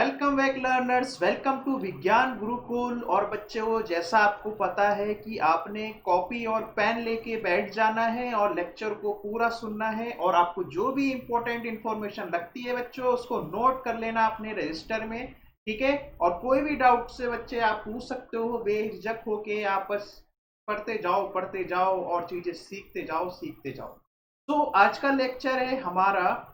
Welcome back learners, welcome to Vigyan Gurukul. और बच्चों, जैसा आपको पता है कि आपने कॉपी और पेन लेके बैठ जाना है और लेक्चर को पूरा सुनना है और आपको जो भी इंपॉर्टेंट इंफॉर्मेशन लगती है बच्चों उसको नोट कर लेना अपने रजिस्टर में। ठीक है। और कोई भी डाउट से बच्चे आप पूछ सकते हो बेझिझक होके। आप बस पढ़ते जाओ और चीजें सीखते जाओ। तो आज का लेक्चर है हमारा।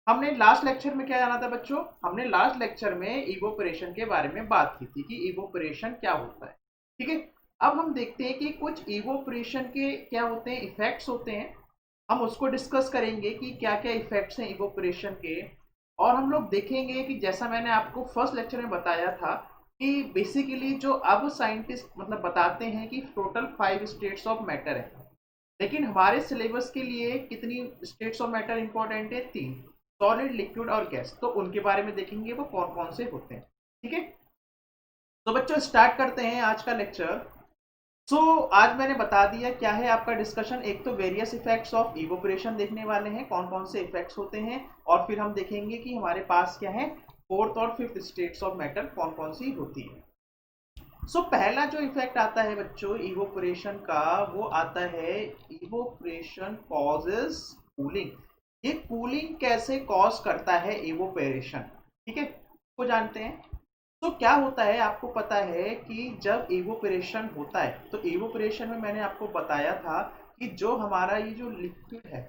हमने लास्ट लेक्चर में क्या जाना था बच्चों? हमने लास्ट लेक्चर में इवोपरेशन के बारे में बात की थी कि इवोपरेशन क्या होता है। ठीक है। अब हम देखते हैं कि कुछ इवोपरेशन के क्या होते हैं, इफेक्ट्स होते हैं। हम उसको डिस्कस करेंगे कि क्या क्या इफेक्ट्स हैं इवोपरेशन के। और हम लोग देखेंगे कि जैसा मैंने आपको फर्स्ट लेक्चर में बताया था कि बेसिकली जो अब साइंटिस्ट मतलब बताते हैं कि टोटल 5 स्टेट्स ऑफ मैटर है। लेकिन हमारे सिलेबस के लिए कितनी स्टेट्स ऑफ मैटर इंपॉर्टेंट है? 3। सॉलिड, लिक्विड और गैस। तो उनके बारे में देखेंगे वो कौन कौन से होते हैं। ठीक है। तो बच्चों स्टार्ट करते हैं आज का लेक्चर। आज मैंने बता दिया क्या है आपका डिस्कशन। एक तो वेरियस इफेक्ट्स ऑफ इवोपरेशन देखने वाले हैं, कौन कौन से इफेक्ट्स होते हैं। और फिर हम देखेंगे कि हमारे पास क्या है, फोर्थ और फिफ्थ स्टेट्स ऑफ मैटर कौन कौन सी होती है। पहला जो इफेक्ट आता है बच्चों इवोपरेशन का, वो आता है इवोपरेशन कॉजेस कूलिंग। ये कूलिंग कैसे कॉज करता है इवोपरेशन? ठीक है, को जानते हैं। क्या होता है आपको पता है कि जब इवोपरेशन होता है तो इवोपरेशन में मैंने आपको बताया था कि जो हमारा ये जो लिक्विड है,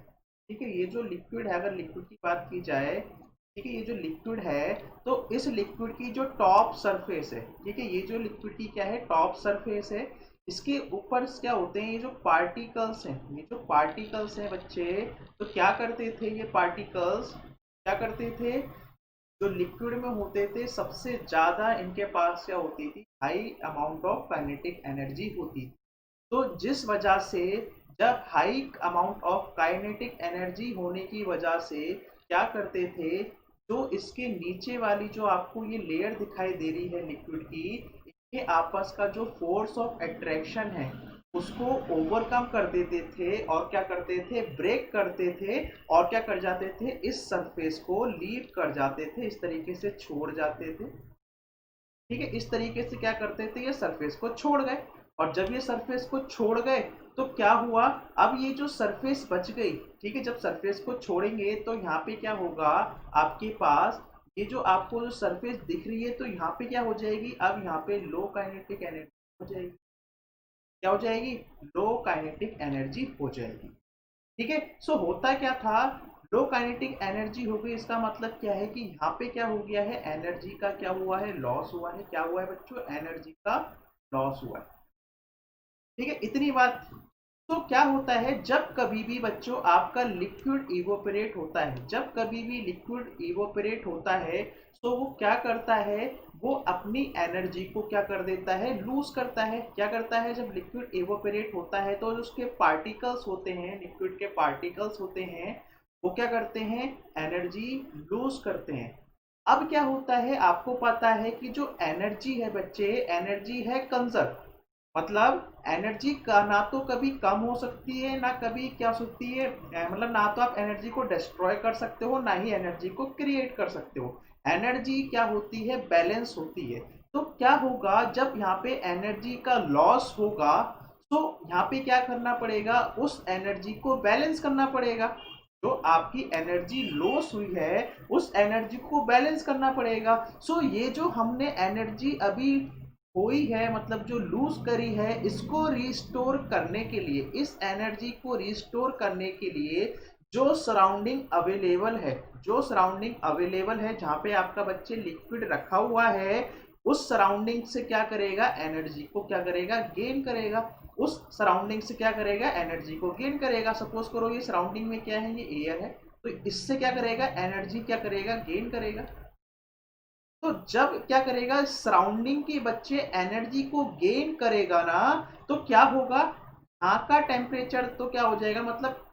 ठीक है, ये जो लिक्विड है, अगर लिक्विड की बात की जाए, ठीक है, ये जो लिक्विड है तो इस लिक्विड की जो टॉप सरफेस है, ठीक है, ये जो लिक्विड की क्या है, टॉप सरफेस है। इसके ऊपर क्या होते हैं, ये जो पार्टिकल्स हैं, ये जो पार्टिकल्स हैं बच्चे, तो क्या करते थे ये पार्टिकल्स, क्या करते थे, जो लिक्विड में होते थे सबसे ज्यादा इनके पास क्या होती थी, high amount of kinetic energy होती थी। तो जिस वजह से जब high amount of kinetic energy होने की वजह से क्या करते थे, जो इसके नीचे वाली जो आपको ये लेयर दिखाई दे रही है लिक्विड की, इनके आपस का जो फोर्स ऑफ अट्रैक्शन है उसको ओवरकम कर देते थे और क्या करते थे, ब्रेक करते थे। और क्या कर जाते थे, इस सरफेस को लीव कर जाते थे, इस तरीके से छोड़ जाते थे। ठीक है, इस तरीके से क्या करते थे, ये सरफेस को छोड़ गए। और जब ये सरफेस को छोड़ गए तो क्या हुआ, अब ये जो सरफेस बच गई, ठीक है, जब सरफेस को छोड़ेंगे तो यहाँ पे क्या होगा, आपके पास ये जो आपको जो सरफेस दिख रही है तो यहाँ पे क्या हो जाएगी, अब यहाँ पे लो काइनेटिक एनर्जी हो जाएगी। क्या हो जाएगी, लो काइनेटिक एनर्जी हो जाएगी। ठीक है। होता क्या था, लो काइनेटिक एनर्जी हो गई, इसका मतलब क्या है कि यहाँ पे क्या हो गया है, एनर्जी का क्या हुआ है, लॉस हुआ है। क्या हुआ है बच्चों, एनर्जी का लॉस हुआ है। ठीक है, इतनी बात। क्या होता है, जब कभी भी बच्चों आपका लिक्विड इवोपरेट होता है, जब कभी भी लिक्विड इवोपरेट होता है तो वो क्या करता है, वो अपनी एनर्जी को क्या कर देता है, लूज करता है। क्या करता है, जब लिक्विड इवोपरेट होता है तो जो उसके पार्टिकल्स होते हैं, लिक्विड के पार्टिकल्स होते हैं, वो क्या करते हैं, एनर्जी लूज करते हैं। अब क्या होता है, आपको पता है कि जो एनर्जी है बच्चे, एनर्जी है कंजर्व। मतलब एनर्जी का ना तो कभी कम हो सकती है ना कभी क्या हो सकती है, मतलब ना तो आप एनर्जी को डिस्ट्रॉय कर सकते हो ना ही एनर्जी को क्रिएट कर सकते हो। एनर्जी क्या होती है, बैलेंस होती है। तो क्या होगा, जब यहाँ पे एनर्जी का लॉस होगा तो यहाँ पे क्या करना पड़ेगा, उस एनर्जी को बैलेंस करना पड़ेगा। जो आपकी एनर्जी लॉस हुई है उस एनर्जी को बैलेंस करना पड़ेगा। ये जो हमने एनर्जी अभी हुई है, मतलब जो लूज करी है, इसको रिस्टोर करने के लिए, इस एनर्जी को रिस्टोर करने के लिए जो सराउंडिंग अवेलेबल है, जो सराउंडिंग अवेलेबल है जहाँ पे आपका बच्चे लिक्विड रखा हुआ है, उस सराउंडिंग से क्या करेगा, एनर्जी को क्या करेगा, गेन करेगा। उस सराउंडिंग से क्या करेगा, एनर्जी को गेन करेगा। सपोज करो ये सराउंडिंग में क्या है, ये एयर है, तो इससे क्या करेगा, एनर्जी क्या करेगा, गेन करेगा। तो जब क्या करेगा, सराउंडिंग के बच्चे एनर्जी को गेन करेगा ना, तो क्या होगा, यहाँ का टेम्परेचर तो क्या हो जाएगा, मतलब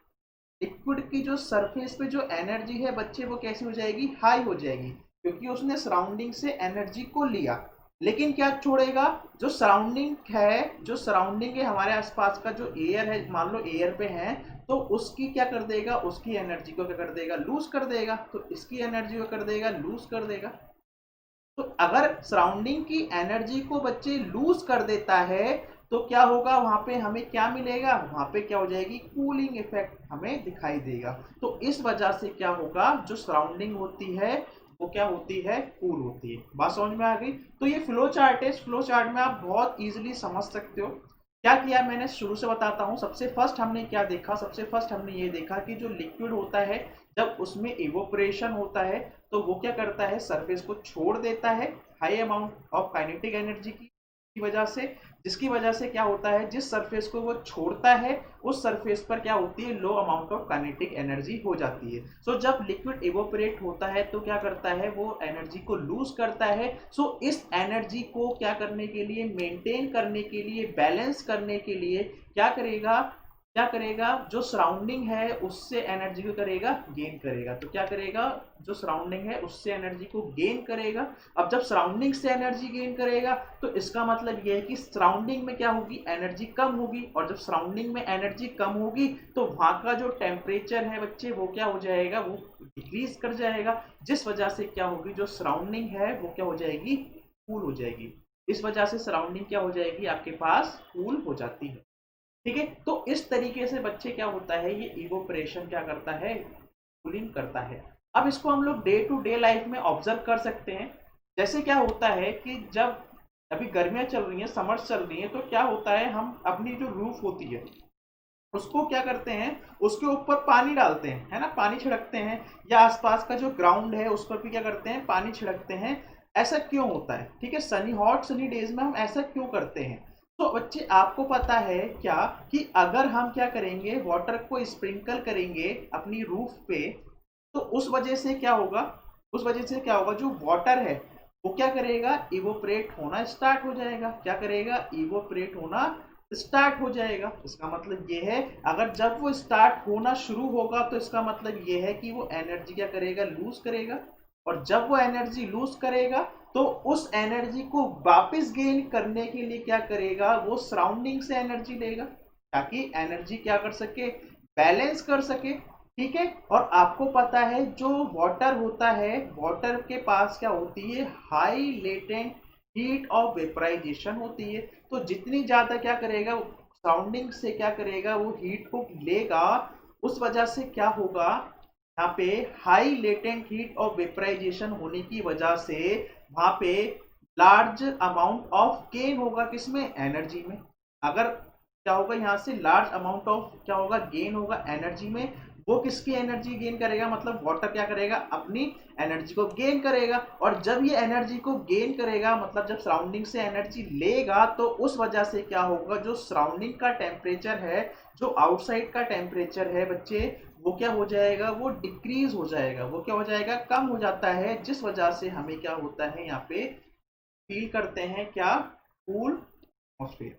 लिक्विड की जो सरफेस पे जो एनर्जी है बच्चे वो कैसी हो जाएगी, हाई हो जाएगी, क्योंकि उसने सराउंडिंग से एनर्जी को लिया। लेकिन क्या छोड़ेगा, जो सराउंडिंग है, जो सराउंडिंग है हमारे आसपास का जो एयर है, मान लो एयर पे है, तो उसकी क्या कर देगा, उसकी एनर्जी को क्या कर देगा, लूज कर देगा। तो इसकी एनर्जी को कर देगा, लूज कर देगा। तो अगर सराउंडिंग की एनर्जी को बच्चे लूज कर देता है तो क्या होगा, वहां पे हमें क्या मिलेगा, वहां पे क्या हो जाएगी, कूलिंग इफेक्ट हमें दिखाई देगा। तो इस वजह से क्या होगा, जो सराउंडिंग होती है वो क्या होती है, कूल होती है। बात समझ में आ गई। तो ये फ्लो चार्ट है, इस फ्लो चार्ट में आप बहुत इजीली समझ सकते हो। क्या किया मैंने शुरू से बताता हूँ। सबसे फर्स्ट हमने क्या देखा, सबसे फर्स्ट हमने ये देखा कि जो लिक्विड होता है जब उसमें इवोपरेशन होता है तो वो क्या करता है, सरफेस को छोड़ देता है high amount of kinetic energy की वजह से, जिसकी वजह से क्या होता है, जिस सरफेस को वो छोड़ता है उस सरफेस पर क्या होती है, लो अमाउंट ऑफ काइनेटिक एनर्जी हो जाती है। सो जब लिक्विड इवोपरेट होता है तो क्या करता है, वो एनर्जी को लूज करता है। सो इस एनर्जी को क्या करने के लिए, मेंटेन करने के लिए, बैलेंस करने के लिए क्या करेगा, क्या करेगा, जो सराउंडिंग है उससे एनर्जी को करेगा, गेन करेगा। तो क्या करेगा, जो सराउंडिंग है उससे एनर्जी को गेन करेगा। अब जब सराउंडिंग से एनर्जी गेन करेगा तो इसका मतलब यह है कि सराउंडिंग में क्या होगी, एनर्जी कम होगी, और जब सराउंडिंग में एनर्जी कम होगी तो वहां का जो टेम्परेचर है बच्चे वो क्या हो जाएगा, वो डिक्रीज कर जाएगा, जिस वजह से क्या होगी, जो सराउंडिंग है वो क्या हो जाएगी, कूल हो जाएगी। इस वजह से सराउंडिंग क्या हो जाएगी, आपके पास कूल हो जाती है। ठीक है, तो इस तरीके से बच्चे क्या होता है, ये इवोपरेशन क्या करता है, कूलिंग करता है। अब इसको हम लोग डे टू डे लाइफ में ऑब्जर्व कर सकते हैं। जैसे क्या होता है कि जब अभी गर्मियां चल रही हैं, समर्स चल रही हैं, तो क्या होता है, हम अपनी जो रूफ होती है उसको क्या करते हैं, उसके ऊपर पानी डालते हैं, है ना, पानी छिड़कते हैं, या आसपास का जो ग्राउंड है उस पर भी क्या करते हैं, पानी छिड़कते हैं। ऐसा क्यों होता है, ठीक है, सनी हॉट सनी डेज में हम ऐसा क्यों करते हैं। तो बच्चे आपको पता है क्या, कि अगर हम क्या करेंगे, वाटर को स्प्रिंकल करेंगे अपनी रूफ पे, तो उस वजह से क्या होगा, उस वजह से क्या होगा, जो वाटर है वो क्या करेगा, इवोपरेट होना स्टार्ट हो जाएगा। क्या करेगा, इवोपरेट होना स्टार्ट हो जाएगा। इसका मतलब ये है, अगर जब वो स्टार्ट होना शुरू होगा तो इसका मतलब ये है कि वो एनर्जी क्या करेगा, लूज करेगा। और जब वो एनर्जी लूज करेगा तो उस एनर्जी को वापस गेन करने के लिए क्या करेगा, वो सराउंडिंग से एनर्जी लेगा ताकि एनर्जी क्या कर सके, बैलेंस कर सके। ठीक है, और आपको पता है जो वाटर होता है, वाटर के पास क्या होती है, high latent heat of vaporization होती है। तो जितनी ज्यादा क्या करेगा, सराउंडिंग से क्या करेगा, वो हीट को लेगा, उस वजह से क्या होगा, यहाँ पे high latent heat of vaporization होने की वजह से वहां पे लार्ज अमाउंट ऑफ गेन होगा, किसमें, एनर्जी में। अगर क्या होगा, यहाँ से लार्ज अमाउंट ऑफ क्या होगा, गेन होगा एनर्जी में। वो किसकी एनर्जी गेन करेगा, मतलब वाटर क्या करेगा, अपनी एनर्जी को गेन करेगा। और जब ये एनर्जी को गेन करेगा, मतलब जब सराउंडिंग से एनर्जी लेगा, तो उस वजह से क्या होगा, जो सराउंडिंग का टेम्परेचर है, जो आउटसाइड का टेम्परेचर है बच्चे, वो क्या हो जाएगा, वो डिक्रीज हो जाएगा, वो क्या हो जाएगा, कम हो जाता है, जिस वजह से हमें क्या होता है, यहाँ पे फील करते हैं क्या, कूल एटमॉस्फेयर।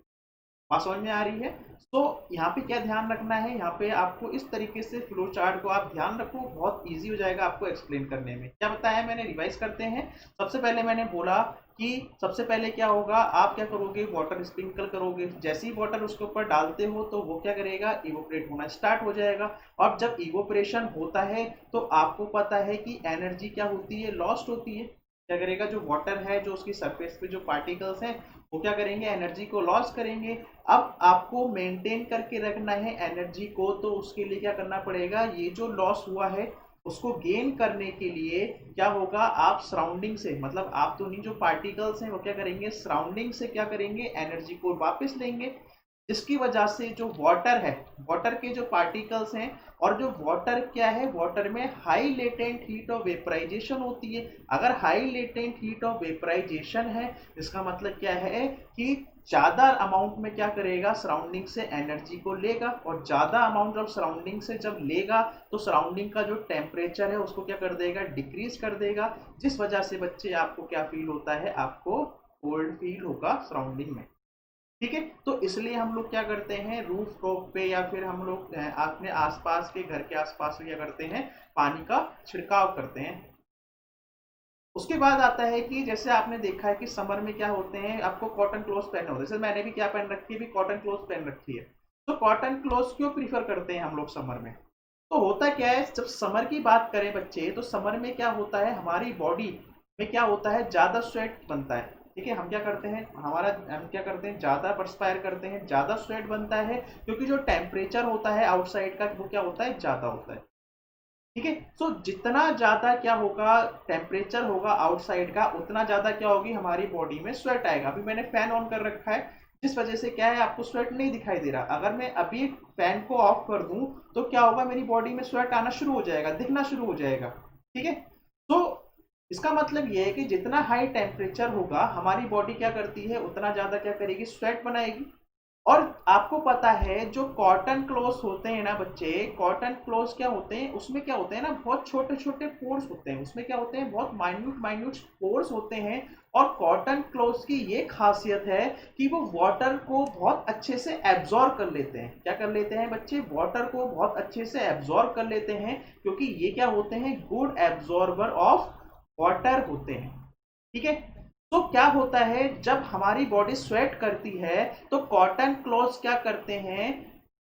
बात समझ में आ रही है। तो यहाँ पे क्या ध्यान रखना है, यहाँ पे आपको इस तरीके से फ्लो चार्ट को आप ध्यान रखो, बहुत इजी हो जाएगा आपको एक्सप्लेन करने में। क्या बताया मैंने, रिवाइज करते हैं। सबसे पहले मैंने बोला कि सबसे पहले क्या होगा, आप क्या करोगे, वाटर स्प्रिंकल करोगे। जैसे ही वाटर उसके ऊपर डालते हो तो वो क्या करेगा, इवोपरेट होना स्टार्ट हो जाएगा। और जब इवोपरेशन होता है तो आपको पता है कि एनर्जी क्या होती है, लॉस्ट होती है। क्या करेगा, जो वाटर है, जो उसकी सरफेस पे जो पार्टिकल्स हैं, वो क्या करेंगे, एनर्जी को लॉस करेंगे। अब आपको मेंटेन करके रखना है एनर्जी को, तो उसके लिए क्या करना पड़ेगा, ये जो लॉस हुआ है उसको गेन करने के लिए क्या होगा, आप सराउंडिंग से, मतलब आप तो नहीं, जो पार्टिकल्स हैं वो क्या करेंगे, सराउंडिंग से क्या करेंगे, एनर्जी को वापस लेंगे। जिसकी वजह से जो वाटर है, वाटर के जो पार्टिकल्स हैं, और जो वाटर क्या है, वाटर में high latent heat of vaporization होती है। अगर high latent heat of vaporization है, इसका मतलब क्या है कि ज्यादा अमाउंट में क्या करेगा, सराउंडिंग से एनर्जी को लेगा। और ज्यादा अमाउंट जब सराउंडिंग से जब लेगा तो सराउंडिंग का जो टेम्परेचर है उसको क्या कर देगा, डिक्रीज कर देगा। जिस वजह से बच्चे आपको क्या फील होता है, आपको कोल्ड फील होगा सराउंडिंग में। ठीक है, तो इसलिए हम लोग क्या करते हैं, रूफ टॉप पे या फिर हम लोग अपने आसपास के घर के आसपास क्या करते हैं, पानी का छिड़काव करते हैं। उसके बाद आता है कि जैसे आपने देखा है कि समर में क्या होते हैं, आपको कॉटन क्लोथ पहनने होते हैं। जैसे मैंने भी क्या पहन रखी है, भी कॉटन क्लोथ पहन रखी है। तो कॉटन क्लोथ क्यों प्रीफर करते हैं हम लोग समर में, तो होता क्या है, जब समर की बात करें बच्चे, तो समर में क्या होता है, हमारी बॉडी में क्या होता है, ज़्यादा स्वेट बनता है। ठीक है, हम क्या करते हैं, ज़्यादा परस्पायर करते हैं, ज़्यादा स्वेट बनता है, क्योंकि जो टेम्परेचर होता है आउटसाइड का वो क्या होता है, ज़्यादा होता है। ठीक है, सो जितना ज़्यादा क्या होगा, टेम्परेचर होगा आउटसाइड का, उतना ज़्यादा क्या होगी, हमारी बॉडी में स्वेट आएगा। अभी मैंने फैन ऑन कर रखा है, जिस वजह से क्या है, आपको स्वेट नहीं दिखाई दे रहा। अगर मैं अभी फैन को ऑफ कर दूं तो क्या होगा, मेरी बॉडी में स्वेट आना शुरू हो जाएगा, दिखना शुरू हो जाएगा। ठीक है, तो इसका मतलब ये है कि जितना हाई टेम्परेचर होगा, हमारी बॉडी क्या करती है, उतना ज़्यादा क्या करेगी, स्वेट बनाएगी। और आपको पता है जो कॉटन क्लोथ्स होते हैं ना बच्चे, कॉटन क्लोथ्स क्या होते हैं, उसमें क्या होते हैं ना, बहुत छोटे छोटे पोर्स होते हैं, उसमें क्या होते हैं, बहुत माइन्यूट माइन्यूट पोर्स होते हैं। और कॉटन क्लोथ्स की ये खासियत है कि वो वाटर को बहुत अच्छे से एब्जॉर्ब कर लेते हैं। क्या कर लेते हैं बच्चे, वाटर को बहुत अच्छे से एब्जॉर्ब कर लेते हैं, क्योंकि ये क्या होते हैं, गुड एब्जॉर्बर ऑफ वाटर होते हैं। ठीक है, तो क्या होता है, जब हमारी बॉडी स्वेट करती है तो कॉटन क्लॉथ्स क्या करते हैं,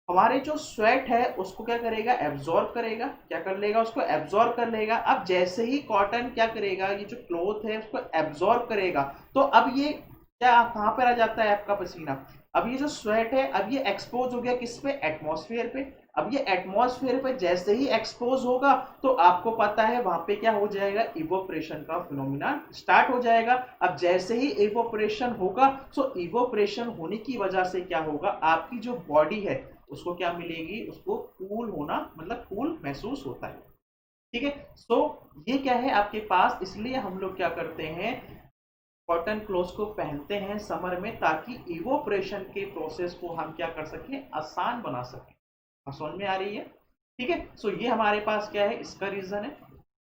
हमारे जो स्वेट है उसको क्या करेगा, एब्जॉर्ब करेगा। क्या कर लेगा, उसको एब्जॉर्ब कर लेगा। अब जैसे ही कॉटन क्या करेगा, ये जो क्लॉथ है उसको एब्जॉर्ब करेगा, तो अब ये क्या कहाँ पर आ जाता है, आपका पसीना। अब ये जो स्वेट है, अब ये एक्सपोज हो गया किस पे, एटमॉस्फेयर पे। अब ये एटमॉस्फेयर पे जैसे ही एक्सपोज होगा, तो आपको पता है वहां पे क्या हो जाएगा, इवोपरेशन का फिनोमिना स्टार्ट हो जाएगा। अब जैसे ही इवोपरेशन होगा, सो इवोपरेशन होने की वजह से क्या होगा, आपकी जो बॉडी है उसको क्या मिलेगी, उसको कूल होना, मतलब कूल महसूस होता है। ठीक है, सो ये क्या है आपके पास, इसलिए हम लोग क्या करते हैं, कॉटन क्लोथ्स को पहनते हैं समर में, ताकि इवोपरेशन के प्रोसेस को हम क्या कर सकें, आसान बना सकें। समझ में आ रही है। ठीक है, सो ये हमारे पास क्या है, इसका रीजन है।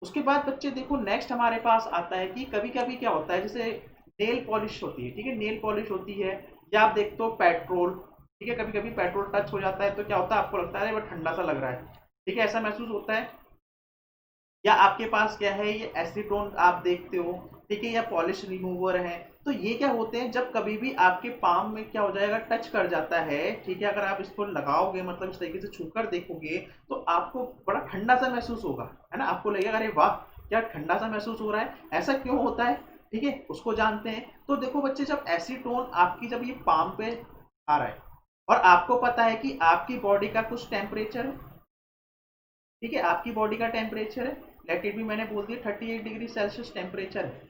उसके बाद बच्चे देखो, नेक्स्ट हमारे पास आता है कि कभी कभी क्या होता है, जैसे नेल पॉलिश होती है। ठीक है, नेल पॉलिश होती है, या आप देखते हो पेट्रोल। ठीक है, कभी कभी पेट्रोल टच हो जाता है तो क्या होता है, आपको लगता है वो ठंडा सा लग रहा है। ठीक है, ऐसा महसूस होता है। या आपके पास क्या है, ये एसीटोन आप देखते हो। ठीक है, या पॉलिश रिमूवर है। तो ये क्या होते हैं, जब कभी भी आपके पाम में क्या हो जाएगा, टच कर जाता है। ठीक है, अगर आप इसको लगाओगे, मतलब इस तरीके से छूकर देखोगे, तो आपको बड़ा ठंडा सा महसूस होगा, है ना। आपको लगेगा अरे वाह, क्या ठंडा सा महसूस हो रहा है, ऐसा क्यों होता है। ठीक है, उसको जानते हैं। तो देखो बच्चे, जब एसीटोन आपकी, जब ये पाम पे आ रहा है, और आपको पता है कि आपकी बॉडी का कुछ टेम्परेचर है। ठीक है, आपकी बॉडी का टेम्परेचर है, लेट इट भी, मैंने बोल दिया 38 डिग्री सेल्सियस टेम्परेचर है।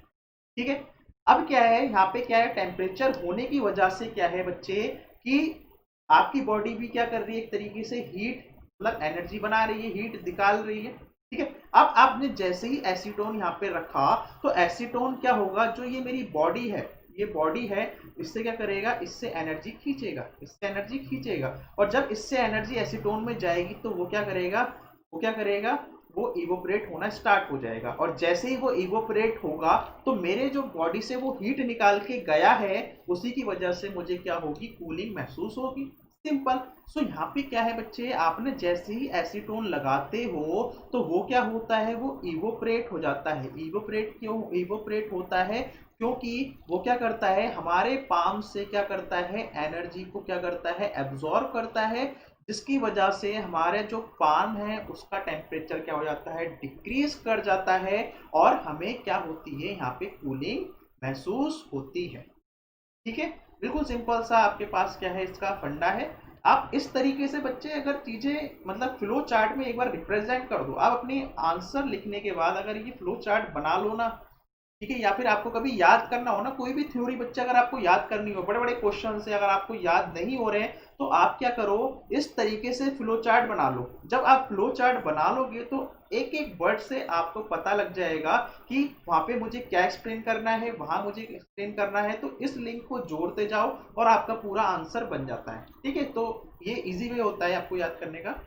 ठीक है, अब क्या है, यहाँ पे क्या है, टेम्परेचर होने की वजह से क्या है बच्चे, कि आपकी बॉडी भी क्या कर रही है, एक तरीके से हीट, मतलब एनर्जी बना रही है, हीट निकाल रही है। ठीक है, अब आपने जैसे ही एसीटोन यहाँ पे रखा, तो एसीटोन क्या होगा, जो ये मेरी बॉडी है, ये बॉडी है, इससे क्या करेगा, इससे एनर्जी खींचेगा, इससे एनर्जी खींचेगा। और जब इससे एनर्जी एसीटोन में जाएगी, तो वो क्या करेगा, वो क्या करेगा, वो इवोपरेट होना स्टार्ट हो जाएगा। और जैसे ही वो इवोपरेट होगा, तो मेरे जो बॉडी से वो हीट निकाल के गया है, उसी की वजह से मुझे क्या होगी, कूलिंग महसूस होगी। सिंपल। सो यहाँ पे क्या है बच्चे, आपने जैसे ही एसीटोन लगाते हो, तो वो क्या होता है, वो इवोपरेट हो जाता है। इवोपरेट क्यों इवोपरेट होता है, क्योंकि वो क्या करता है, हमारे पाम से क्या करता है, एनर्जी को क्या करता है, एब्जॉर्ब करता है, जिसकी वजह से हमारे जो पाम है उसका टेम्परेचर क्या हो जाता है, डिक्रीज कर जाता है। और हमें क्या होती है, यहाँ पे कूलिंग महसूस होती है। ठीक है, बिल्कुल सिंपल सा आपके पास क्या है, इसका फंडा है। आप इस तरीके से बच्चे, अगर चीजें मतलब फ्लो चार्ट में एक बार रिप्रेजेंट कर दो, आप अपनी आंसर लिखने के बाद अगर ये फ्लो चार्ट बना लो ना। ठीक है, या फिर आपको कभी याद करना हो ना, कोई भी थ्योरी बच्चे अगर आपको याद करनी हो, बड़े बड़े क्वेश्चन से अगर आपको याद नहीं हो रहे हैं, तो आप क्या करो, इस तरीके से फ्लो चार्ट बना लो। जब आप फ्लो चार्ट बना लोगे, तो एक एक वर्ड से आपको पता लग जाएगा कि वहां पे मुझे क्या एक्सप्लेन करना है, वहां मुझे एक्सप्लेन करना है। तो इस लिंक को जोड़ते जाओ और आपका पूरा आंसर बन जाता है। ठीक है, तो ये इजी वे होता है आपको याद करने का।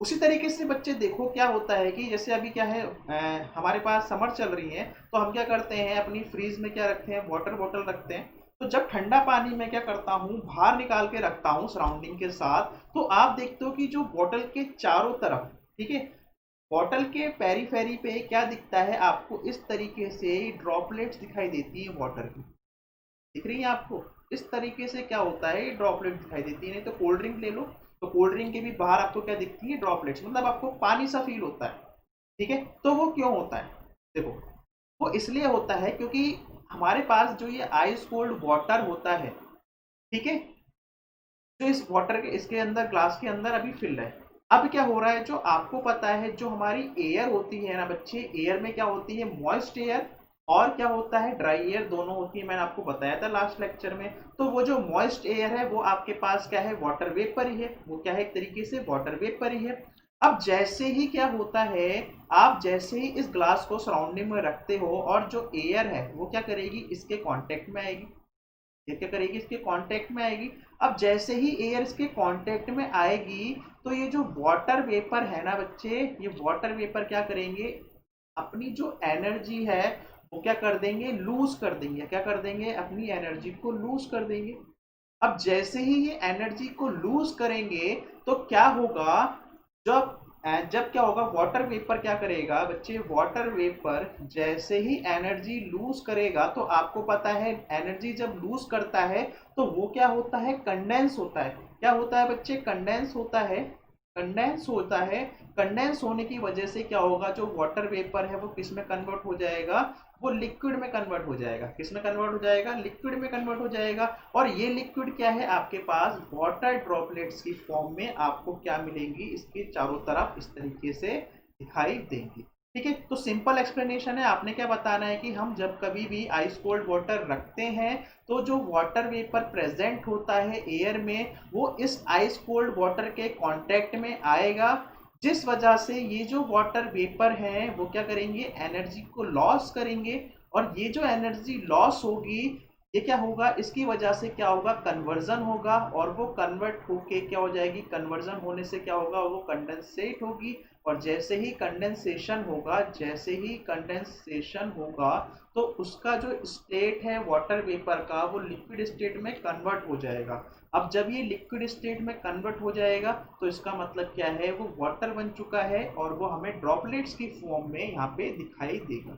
उसी तरीके से बच्चे देखो, क्या होता है कि जैसे अभी क्या है, हमारे पास समर चल रही है, तो हम क्या करते हैं, अपनी फ्रीज में क्या रखते हैं, वाटर बॉटल रखते हैं। तो जब ठंडा पानी मैं क्या करता हूँ, बाहर निकाल के रखता हूँ सराउंडिंग के साथ, तो आप देखते हो कि जो बॉटल के चारों तरफ, ठीक है, बॉटल के पेरी फेरी पे क्या दिखता है आपको, इस तरीके से ड्रॉपलेट्स दिखाई देती है वाटर की। दिख रही है आपको, इस तरीके से क्या होता है, ड्रॉपलेट दिखाई देती है। नहीं तो कोल्ड ड्रिंक ले लो, तो कोल्ड ड्रिंक के भी बाहर आपको क्या दिखती है, ड्रॉपलेट्स, मतलब आपको पानी सा फील होता है। ठीक है, तो वो क्यों होता है, देखो, वो इसलिए होता है क्योंकि हमारे पास जो ये आइस कोल्ड वाटर होता है, ठीक है, जो इस वाटर के इसके अंदर ग्लास के अंदर अभी फिल है। अब क्या हो रहा है, जो आपको पता है जो हमारी एयर होती है ना बच्चे, एयर में क्या होती है, मॉइस्ट एयर और क्या होता है, ड्राई एयर दोनों होती है, मैंने आपको बताया था लास्ट लेक्चर में। तो वो जो मॉइस्ट एयर है वो आपके पास क्या है, वाटर वेपर ही है, वो क्या है, एक तरीके से वाटर वेपर ही है। अब जैसे ही क्या होता है, आप जैसे ही इस ग्लास को सराउंडिंग में रखते हो और जो एयर है वो क्या करेगी, इसके कांटेक्ट में आएगी, ये क्या करेगी, इसके कांटेक्ट में आएगी। अब जैसे ही एयर इसके कांटेक्ट में आएगी तो ये जो वाटर वेपर है ना बच्चे, ये वाटर वेपर क्या करेंगे, अपनी जो एनर्जी है वो क्या कर देंगे, लूज कर देंगे, क्या कर देंगे, अपनी एनर्जी को लूज कर देंगे। अब जैसे ही ये एनर्जी को लूज करेंगे तो क्या होगा, जब जब क्या होगा, वाटर वेपर क्या करेगा बच्चे, वाटर वेपर जैसे ही एनर्जी लूज करेगा, तो आपको पता है एनर्जी जब लूज करता है तो वो क्या होता है, कंडेंस होता है। क्या होता है बच्चे, कंडेंस होता है, कंडेंस होता है। कंडेंस होने की वजह से क्या होगा, जो वाटर वेपर है वो किस में कन्वर्ट हो जाएगा, वो लिक्विड में कन्वर्ट हो जाएगा। किस में कन्वर्ट हो जाएगा, लिक्विड में कन्वर्ट हो जाएगा। और ये लिक्विड क्या है, आपके पास वाटर ड्रॉपलेट्स की फॉर्म में आपको क्या मिलेंगी, इसके चारों तरफ इस तरीके से दिखाई देंगी। ठीक है, तो सिंपल एक्सप्लेनेशन है, आपने क्या बताना है कि हम जब कभी भी आइस कोल्ड वाटर रखते हैं तो जो वाटर वेपर प्रेजेंट होता है एयर में वो इस आइस कोल्ड वाटर के कांटेक्ट में आएगा, जिस वजह से ये जो वाटर वेपर हैं वो क्या करेंगे, एनर्जी को लॉस करेंगे। और ये जो एनर्जी लॉस होगी, ये क्या होगा, इसकी वजह से क्या होगा, कन्वर्जन होगा, और वो कन्वर्ट होके क्या हो जाएगी, कन्वर्जन होने से क्या होगा, वो कंडेंसेट होगी। और जैसे ही कंडेंसेशन होगा, जैसे ही कंडेंसेशन होगा तो उसका जो स्टेट है वाटर वेपर का वो लिक्विड स्टेट में कन्वर्ट हो जाएगा। अब जब ये लिक्विड स्टेट में कन्वर्ट हो जाएगा तो इसका मतलब क्या है, वो वाटर बन चुका है और वो हमें ड्रॉपलेट्स की फॉर्म में यहाँ पे दिखाई देगा।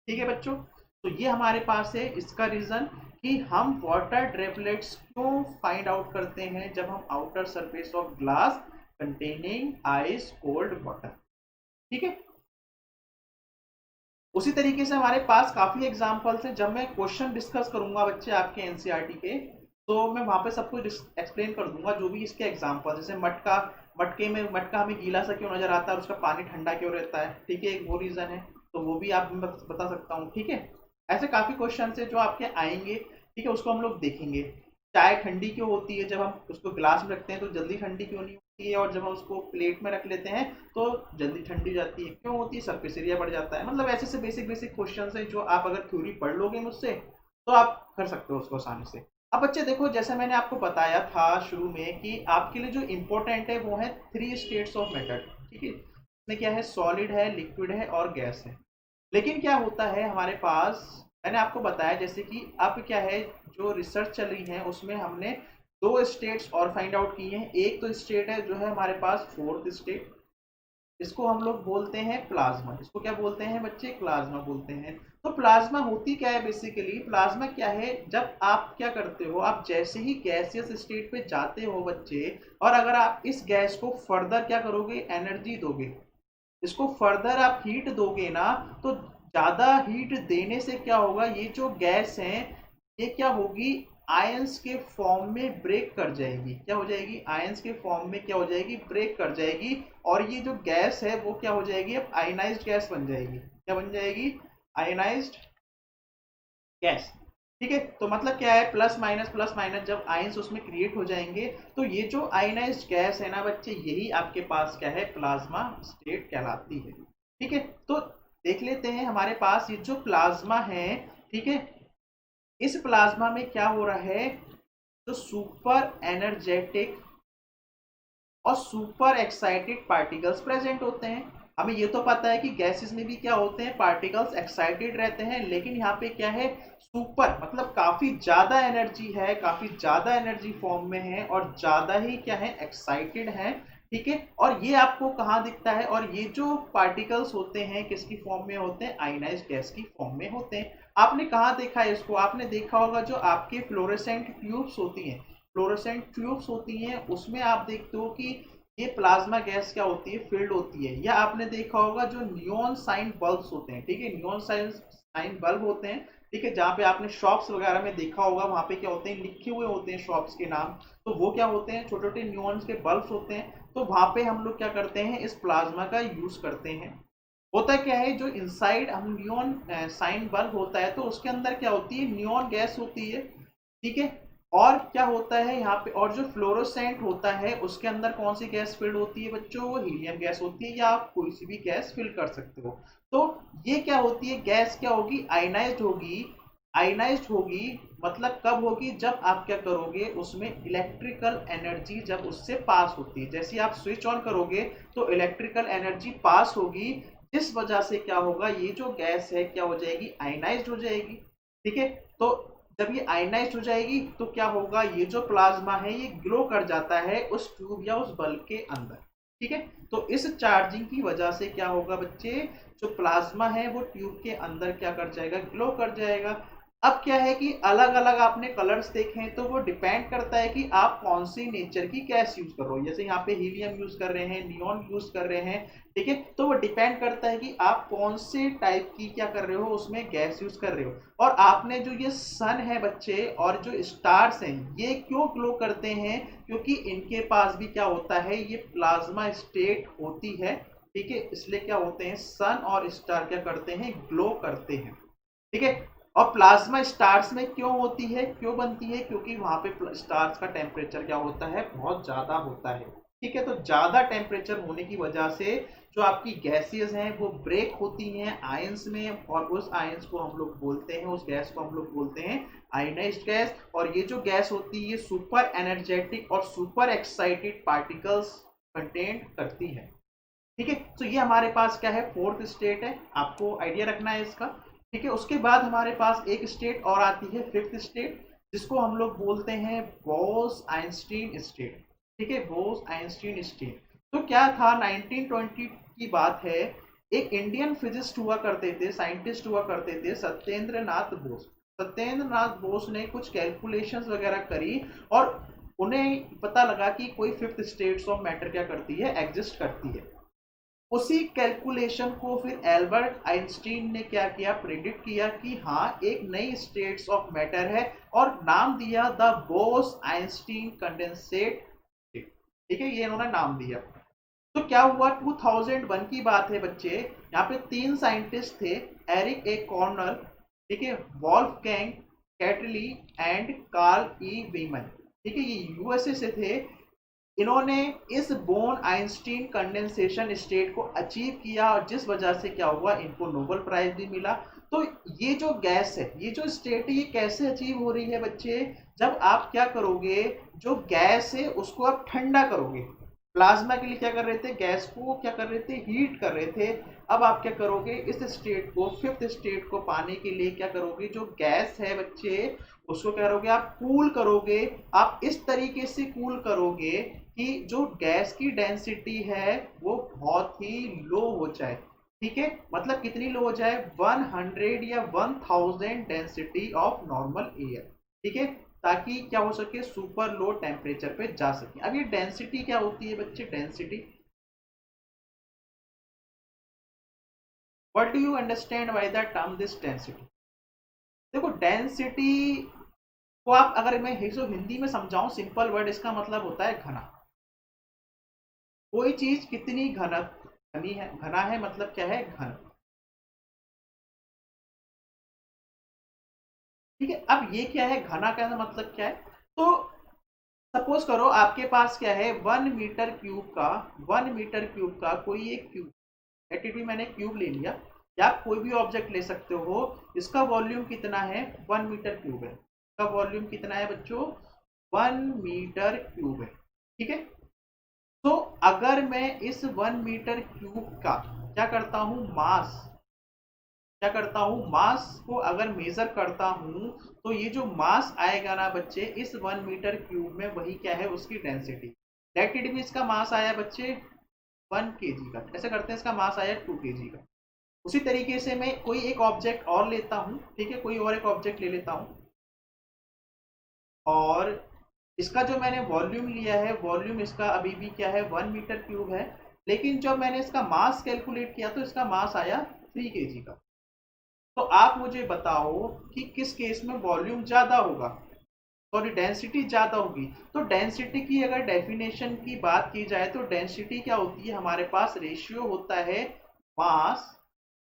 ठीक है बच्चों, तो ये हमारे पास है इसका रीजन कि हम वाटर ड्रॉपलेट्स क्यों फाइंड आउट करते हैं जब हम outer surface of glass containing ice cold water. ठीक है, उसी तरीके से हमारे पास काफी एग्जांपल्स हैं। जब मैं क्वेश्चन डिस्कस करूंगा बच्चे आपके एनसीईआरटी के, तो मैं वहां पे सब कुछ एक्सप्लेन कर दूंगा, जो भी इसके एग्जांपल, जैसे मटका, मटके में मटका हमें गीला सा क्यों नजर आता है और उसका पानी ठंडा क्यों रहता है, ठीक है, एक वो रीजन है, तो वो भी आप बता सकता हूँ। ठीक है, ऐसे काफी क्वेश्चन है जो आपके आएंगे, ठीक है, उसको हम लोग देखेंगे। चाय ठंडी क्यों होती है, जब हम उसको ग्लास में रखते हैं तो जल्दी ठंडी क्यों नहीं होती है, और जब हम उसको प्लेट में रख लेते हैं तो जल्दी ठंडी हो जाती है, क्यों होती है, सरफेस एरिया बढ़ जाता है। मतलब ऐसे से बेसिक बेसिक क्वेश्चन है जो आप अगर थ्योरी पढ़ लोगे मुझसे तो आप कर सकते हो उसको आसानी से। अब बच्चे देखो, जैसे मैंने आपको बताया था शुरू में कि आपके लिए जो इम्पोर्टेंट है वो है 3 स्टेट्स ऑफ मैटर। ठीक है, इसमें क्या है, सॉलिड है, लिक्विड है और गैस है। लेकिन क्या होता है हमारे पास, मैंने आपको बताया जैसे कि अब क्या है, जो रिसर्च चल रही है उसमें हमने 2 स्टेट्स और फाइंड आउट की हैं। एक तो स्टेट है जो है हमारे पास फोर्थ स्टेट, इसको हम लोग बोलते हैं प्लाज्मा। इसको क्या बोलते हैं बच्चे, प्लाज्मा बोलते हैं। तो प्लाज्मा होती क्या है, बेसिकली प्लाज्मा क्या है, जब आप क्या करते हो, आप जैसे ही गैसियस स्टेट पे जाते हो बच्चे, और अगर आप इस गैस को फर्दर क्या करोगे, एनर्जी दोगे, इसको फर्दर आप हीट दोगे ना, तो ज्यादा हीट देने से क्या होगा, ये जो गैस है ये क्या होगी, आयंस के फॉर्म में ब्रेक कर जाएगी। क्या हो जाएगी, आयंस के फॉर्म में क्या हो जाएगी, ब्रेक कर जाएगी। और ये जो गैस है वो क्या हो जाएगी, अब आयनाइज्ड गैस बन जाएगी। क्या बन जाएगी, आयनाइज्ड गैस। ठीक है, तो मतलब क्या है, प्लस माइनस जब आयंस उसमें क्रिएट हो जाएंगे तो ये जो आयनाइज्ड गैस है ना बच्चे, यही आपके पास क्या है, प्लाज्मा स्टेट कहलाती है। ठीक है, तो देख लेते हैं हमारे पास ये जो प्लाज्मा है, ठीक है, इस प्लाज्मा में क्या हो रहा है, जो सुपर एनर्जेटिक और सुपर एक्साइटेड पार्टिकल्स प्रेजेंट होते हैं। हमें ये तो पता है कि गैसेस में भी क्या होते हैं, पार्टिकल्स एक्साइटेड रहते हैं, लेकिन यहाँ पे क्या है, सुपर मतलब काफी ज्यादा एनर्जी है, काफी ज्यादा एनर्जी फॉर्म में है और ज्यादा ही क्या है, एक्साइटेड है। ठीक है, और ये आपको कहाँ दिखता है, और ये जो पार्टिकल्स होते हैं किसकी फॉर्म में होते हैं, आयनाइज्ड गैस की फॉर्म में होते हैं। आपने कहाँ देखा है इसको, आपने देखा होगा जो आपके फ्लोरेसेंट ट्यूब्स होती हैं, फ्लोरेसेंट ट्यूब्स होती हैं उसमें आप देखते हो कि ये प्लाज्मा गैस क्या होती है, फील्ड होती है। या आपने देखा होगा जो नियॉन साइन बल्ब्स होते हैं, ठीक है, नियॉन साइन बल्ब होते हैं, ठीक है, जहाँ पे आपने शॉप्स वगैरह में देखा होगा, वहाँ पे क्या होते हैं, लिखे हुए होते हैं शॉप्स के नाम। तो वो क्या होते हैं, छोटे छोटे नियॉन्स के बल्ब्स होते हैं। तो वहाँ पे हम लोग क्या करते हैं, इस प्लाज्मा का यूज करते हैं। होता क्या है, जो इनसाइड हम नियॉन साइन बल्ब होता है, तो उसके अंदर क्या होती है, नियॉन गैस होती है, ठीक है। और क्या होता है यहाँ पे, और जो फ्लोरोसेंट होता है उसके अंदर कौन सी गैस फिल्ड होती है बच्चों, वो हीलियम गैस होती है, या आप कोई सी भी गैस फिल कर सकते हो। तो ये क्या होती है, गैस क्या होगी, आयनाइज्ड होगी। आयनाइज्ड होगी मतलब कब होगी, जब आप क्या करोगे, उसमें इलेक्ट्रिकल एनर्जी जब उससे पास होती है, जैसे आप स्विच ऑन करोगे तो इलेक्ट्रिकल एनर्जी पास होगी, जिस वजह से क्या होगा, ये जो गैस है क्या हो जाएगी, आयनाइज्ड हो जाएगी, ठीक है। तो जब ये आयनाइज हो जाएगी तो क्या होगा, ये जो प्लाज्मा है ये ग्लो कर जाता है उस ट्यूब या उस बल्ब के अंदर, ठीक है। तो इस चार्जिंग की वजह से क्या होगा बच्चे, जो प्लाज्मा है वो ट्यूब के अंदर क्या कर जाएगा, ग्लो कर जाएगा। अब क्या है कि अलग अलग आपने कलर्स देखे हैं, तो वो डिपेंड करता है कि आप कौन सी नेचर की गैस यूज कर रहे हो। जैसे यहाँ पे हीलियम यूज कर रहे हैं, नियॉन यूज कर रहे हैं, ठीक है। तो वो डिपेंड करता है कि आप कौन से टाइप की क्या कर रहे हो, उसमें गैस यूज कर रहे हो। और आपने जो ये सन है बच्चे और जो स्टार्स हैं, ये क्यों ग्लो करते हैं, क्योंकि इनके पास भी क्या होता है, ये प्लाज्मा स्टेट होती है, ठीक है। इसलिए क्या होते हैं, सन और स्टार क्या करते हैं, ग्लो करते हैं, ठीक है। और प्लाज्मा स्टार्स में क्यों होती है, क्यों बनती है, क्योंकि वहां पे स्टार्स का टेम्परेचर क्या होता है, बहुत ज्यादा होता है, ठीक है। तो ज्यादा टेम्परेचर होने की वजह से जो आपकी गैसेस हैं वो ब्रेक होती हैं आयंस में, और उस आयंस को हम लोग बोलते हैं, उस गैस को हम लोग बोलते हैं आयनाइज्ड गैस। और ये जो गैस होती है ये सुपर एनर्जेटिक और सुपर एक्साइटेड पार्टिकल्स कंटेन करती है, ठीक है। तो ये हमारे पास क्या है, फोर्थ स्टेट है, आपको आइडिया रखना है इसका, ठीक है। उसके बाद हमारे पास एक स्टेट और आती है, फिफ्थ स्टेट, जिसको हम लोग बोलते हैं बोस आइंस्टीन स्टेट, ठीक है, बोस आइंस्टीन स्टेट। तो क्या था, 1920 की बात है, एक इंडियन फिजिस्ट हुआ करते थे, साइंटिस्ट हुआ करते थे, सत्येंद्र नाथ बोस। सत्येंद्र नाथ बोस ने कुछ कैलकुलेशंस वगैरह करी, और उन्हें पता लगा कि कोई फिफ्थ स्टेट्स ऑफ मैटर क्या करती है, एग्जिस्ट करती है। उसी कैलकुलेशन को फिर एल्बर्ट आइंस्टीन ने क्या किया, प्रेडिक्ट किया कि हाँ एक नई स्टेट्स ऑफ मैटर है, और नाम दिया द बोस आइंस्टीन कंडेंसेट, ठीक है, ये इन्होंने नाम दिया। तो क्या हुआ, 2001 की बात है बच्चे, यहाँ पे तीन साइंटिस्ट थे, एरिक ए कॉर्नर, ठीक है, Wolfgang Ketterle and Carl E Wieman, ठीक है, ये यूएसए से थे। इन्होंने इस बोन आइंस्टीन कंडेंसेशन स्टेट को अचीव किया, और जिस वजह से क्या हुआ, इनको नोबेल प्राइज भी मिला। तो ये जो गैस है, ये जो स्टेट है, ये कैसे अचीव हो रही है बच्चे, जब आप क्या करोगे, जो गैस है उसको आप ठंडा करोगे। प्लाज्मा के लिए क्या कर रहे थे, गैस को क्या कर रहे थे, हीट कर रहे थे। अब आप क्या करोगे, इस स्टेट को, फिफ्थ स्टेट को पाने के लिए क्या करोगे, जो गैस है बच्चे उसको क्या करोगे, आप कूल करोगे। आप इस तरीके से कूल करोगे कि जो गैस की डेंसिटी है वो बहुत ही लो हो जाए, ठीक है। मतलब कितनी लो हो जाए, 100 या 1000 डेंसिटी ऑफ नॉर्मल एयर, ठीक है, ताकि क्या हो सके, सुपर लो टेम्परेचर पे जा सके। अब ये डेंसिटी क्या होती है बच्चे, density, what do you understand by the term this density. देखो डेंसिटी को आप, अगर मैं इसको हिंदी में समझाऊं, सिंपल वर्ड, इसका मतलब होता है घना। कोई चीज कितनी घनी है, घना है मतलब क्या है, घन, ठीक है। अब ये क्या है, घना का मतलब क्या है, तो सपोज करो आपके पास क्या है, 1 मीटर क्यूब का, 1 मीटर क्यूब का कोई एक क्यूब, एटीटी मैंने क्यूब ले लिया, या आप कोई भी ऑब्जेक्ट ले सकते हो। इसका वॉल्यूम कितना है, 1 मीटर क्यूब है, इसका वॉल्यूम कितना है बच्चों, 1 मीटर क्यूब है, ठीक है। तो अगर मैं इस 1 मीटर क्यूब का क्या करता हूं, मास, क्या करता हूं, मास को अगर मेजर करता हूं, तो ये जो मास आएगा ना बच्चे, इस 1 मीटर क्यूब में, वही क्या है, उसकी डेंसिटी। लेट इट बी, इसका मास आया बच्चे 1 kg का, ऐसे करते हैं, इसका मास आया 2 kg का। उसी तरीके से मैं कोई एक ऑब्जेक्ट और लेता हूं, ठीक है, कोई और एक ऑब्जेक्ट ले लेता हूं, और इसका जो मैंने वॉल्यूम लिया है, वॉल्यूम इसका अभी भी क्या है 1 मीटर क्यूब है, लेकिन जब मैंने इसका मास कैलकुलेट किया तो इसका मास आया 3 kg का। तो आप मुझे बताओ कि किस केस में वॉल्यूम ज्यादा होगा, सॉरी डेंसिटी ज्यादा होगी। तो डेंसिटी की अगर डेफिनेशन की बात की जाए तो डेंसिटी क्या होती है, हमारे पास रेशियो होता है मास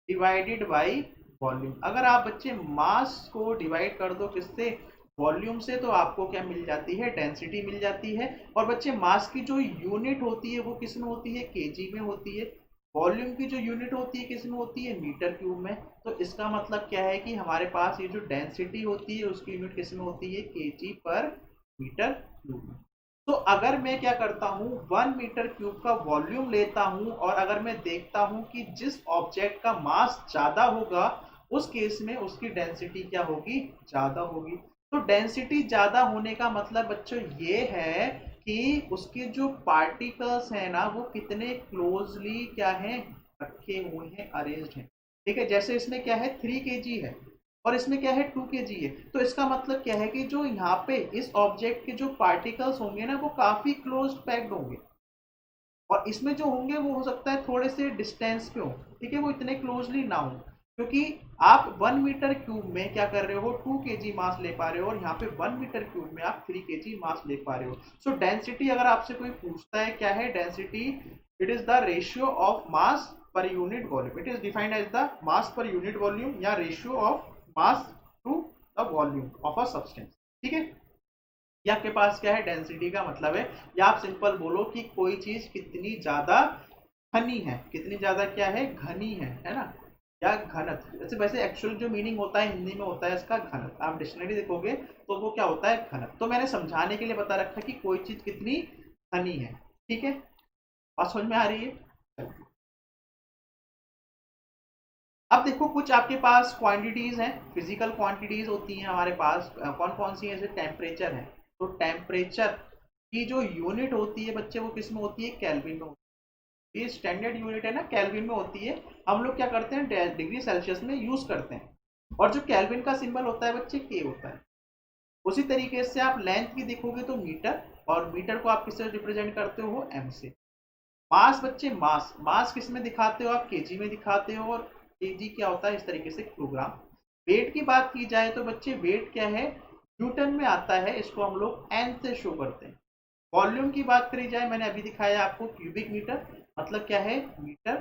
डिवाइडेड बाय वॉल्यूम। अगर आप बच्चे मास को डिवाइड कर दो किससे, वॉल्यूम से, तो आपको क्या मिल जाती है, डेंसिटी मिल जाती है। और बच्चे मास की जो यूनिट होती है वो किस में होती है, केजी में होती है। वॉल्यूम की जो यूनिट होती है किस में होती है, मीटर क्यूब में। तो इसका मतलब क्या है कि हमारे पास ये जो डेंसिटी होती है उसकी यूनिट किस में होती है, केजी पर मीटर क्यूब में। तो अगर मैं क्या करता हूँ 1 मीटर क्यूब का वॉल्यूम लेता हूँ और अगर मैं देखता हूँ कि जिस ऑब्जेक्ट का मास ज्यादा होगा उस केस में उसकी डेंसिटी क्या होगी, ज्यादा होगी। तो डेंसिटी ज्यादा होने का मतलब बच्चों ये है कि उसके जो पार्टिकल्स हैं ना वो कितने क्लोजली क्या है, रखे हुए हैं, अरेंज्ड हैं। ठीक है, जैसे इसमें क्या है 3 kg है और इसमें क्या है 2 kg है। तो इसका मतलब क्या है कि जो यहाँ पे इस ऑब्जेक्ट के जो पार्टिकल्स होंगे ना वो काफी क्लोज पैक्ड होंगे, और इसमें जो होंगे वो हो सकता है थोड़े से डिस्टेंस पे हो। ठीक है, वो इतने क्लोजली ना हो, क्योंकि आप 1 मीटर क्यूब में क्या कर रहे हो, 2 kg मास ले पा रहे हो, और यहाँ पे 1 मीटर क्यूब में आप 3 kg मास ले पा रहे हो। सो डेंसिटी अगर आपसे कोई पूछता है क्या है density, it is the ratio of mass per unit volume. It is defined as the mass per unit volume या ratio of mass to the volume of a substance. ठीक है, या आपके पास क्या है, डेंसिटी का मतलब है, या आप सिंपल बोलो कि कोई चीज कितनी ज्यादा घनी है, कितनी ज्यादा क्या है, घनी है ना, या घनत। वैसे वैसे एक्चुअल जो मीनिंग होता है हिंदी में होता है इसका घनत, आप डिक्शनरी देखोगे तो वो क्या होता है, घनत। तो मैंने समझाने के लिए बता रखा कि कोई चीज कितनी घनी है। ठीक है, बात समझ में आ रही है। अब देखो कुछ आपके पास क्वांटिटीज हैं, फिजिकल क्वांटिटीज होती हैं हमारे पास, कौन कौन सी है, जैसे टेम्परेचर है। तो टेम्परेचर की जो यूनिट होती है बच्चे वो किस में होती है, केल्विन में होती है। ये स्टैंडर्ड यूनिट है ना, केल्विन में होती है। हम लोग क्या करते हैं डिग्री सेल्सियस में यूज करते हैं, और जो केल्विन का सिंबल होता है बच्चे के होता है। उसी तरीके से आप लेंथ की देखोगे तो मीटर, और मीटर को आप किससे रिप्रेजेंट करते हो, एम से। मास बच्चे, मास मास किस में दिखाते हो आप, केजी में दिखाते हो, और केजी क्या होता है इस तरीके से किलोग्राम। वेट की बात की जाए तो बच्चे वेट क्या है, न्यूटन में आता है, इसको हम लोग एन से शो करते हैं। वॉल्यूम की बात करी जाए, मैंने अभी दिखाया आपको क्यूबिक मीटर, मतलब क्या है, मीटर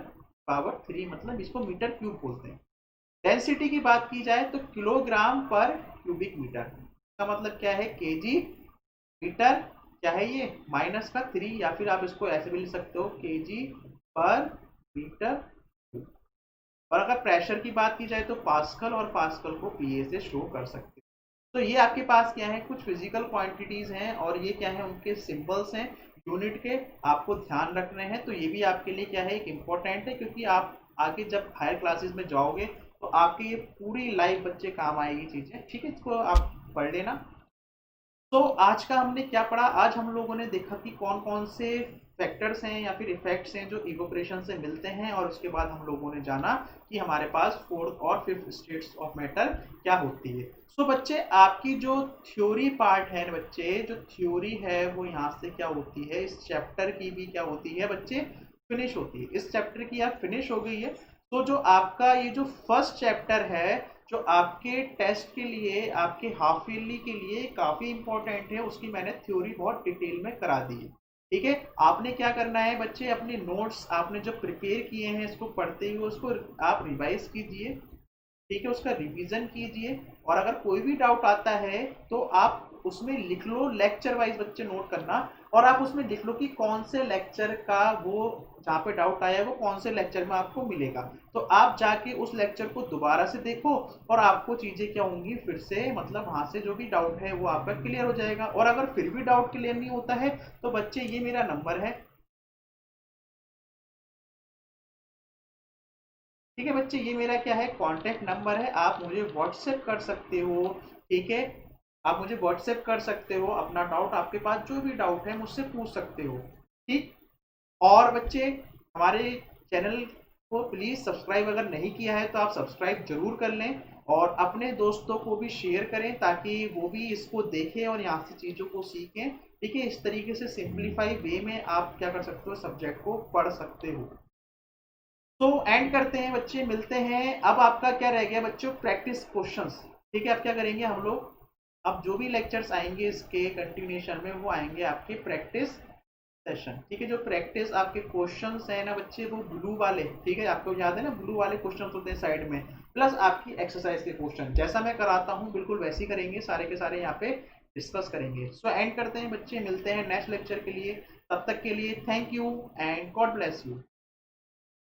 पावर 3, मतलब इसको मीटर क्यूब बोलते हैं। डेंसिटी की बात की जाए तो किलोग्राम पर क्यूबिक मीटर, इसका मतलब क्या है, केजी मीटर क्या है ये, माइनस का 3, या फिर आप इसको ऐसे भी लिख सकते हो, केजी पर मीटर। और अगर प्रेशर की बात की जाए तो पास्कल, और पास्कल को पीए से शो कर सकते हैं। तो ये आपके पास क्या है, कुछ फिजिकल क्वांटिटीज हैं, और ये क्या है, उनके सिंबल्स हैं यूनिट के, आपको ध्यान रखने हैं। तो ये भी आपके लिए क्या है, एक इम्पोर्टेंट है, क्योंकि आप आगे जब हायर क्लासेस में जाओगे तो आपकी ये पूरी लाइफ बच्चे काम आएगी चीजें। ठीक है, इसको आप पढ़ लेना। तो आज का हमने क्या पढ़ा, आज हम लोगों ने देखा कि कौन कौन से फैक्टर्स हैं या फिर इफेक्ट्स हैं जो इवोपरेशन से मिलते हैं, और उसके बाद हम लोगों ने जाना कि हमारे पास फोर्थ और फिफ्थ स्टेट्स ऑफ मैटर क्या होती है। सो बच्चे आपकी जो थ्योरी पार्ट है बच्चे, जो थ्योरी है वो यहाँ से क्या होती है, इस चैप्टर की भी क्या होती है बच्चे, फिनिश होती है। इस चैप्टर की आप फिनिश हो गई है। तो जो आपका ये जो फर्स्ट चैप्टर है, जो आपके टेस्ट के लिए, आपके हाफ ईयरली के लिए काफी इंपॉर्टेंट है, उसकी मैंने थ्योरी बहुत डिटेल में करा दी है। ठीक है, आपने क्या करना है बच्चे, अपने नोट्स आपने जो प्रिपेयर किए हैं इसको पढ़ते हुए उसको आप रिवाइज कीजिए। ठीक है, उसका रिवीजन कीजिए, और अगर कोई भी डाउट आता है तो आप उसमें लिख लो, लेक्चर वाइज बच्चे नोट करना, और आप उसमें लिख लो कि कौन से लेक्चर का वो, जहाँ पे डाउट आया है वो कौन से लेक्चर में आपको मिलेगा। तो आप जाके उस लेक्चर को दोबारा से देखो, और आपको चीजें क्या होंगी, फिर से मतलब वहां से जो भी डाउट है वो आपका क्लियर हो जाएगा। और अगर फिर भी डाउट क्लियर नहीं होता है तो बच्चे ये मेरा नंबर है। ठीक है बच्चे, ये मेरा क्या है, कांटेक्ट नंबर है, आप मुझे व्हाट्सएप कर सकते हो। ठीक है, आप मुझे व्हाट्सएप कर सकते हो, अपना डाउट, आपके पास जो भी डाउट है मुझसे पूछ सकते हो। ठीक, और बच्चे हमारे चैनल को प्लीज़ सब्सक्राइब अगर नहीं किया है तो आप सब्सक्राइब जरूर कर लें, और अपने दोस्तों को भी शेयर करें ताकि वो भी इसको देखें और यहाँ से चीज़ों को सीखें। ठीक है, इस तरीके से सिंप्लीफाई वे में आप क्या कर सकते हो, सब्जेक्ट को पढ़ सकते हो। तो एंड करते हैं बच्चे, मिलते हैं। अब आपका क्या रह गया बच्चों, प्रैक्टिस क्वेश्चंस। ठीक है, अब क्या करेंगे हम लोग, अब जो भी लेक्चर्स आएंगे इसके कंटिन्यूएशन में वो आएंगे आपके प्रैक्टिस सेशन। ठीक है, जो प्रैक्टिस आपके क्वेश्चंस है ना बच्चे, वो ब्लू वाले, ठीक है, आपको याद है ना ब्लू वाले क्वेश्चंस होते हैं साइड में, प्लस आपकी एक्सरसाइज के क्वेश्चन, जैसा मैं कराता हूँ बिल्कुल वैसे ही करेंगे, सारे के सारे यहाँ पे डिस्कस करेंगे। सो एंड करते हैं बच्चे, मिलते हैं नेक्स्ट लेक्चर के लिए। तब तक के लिए thank you and God bless you.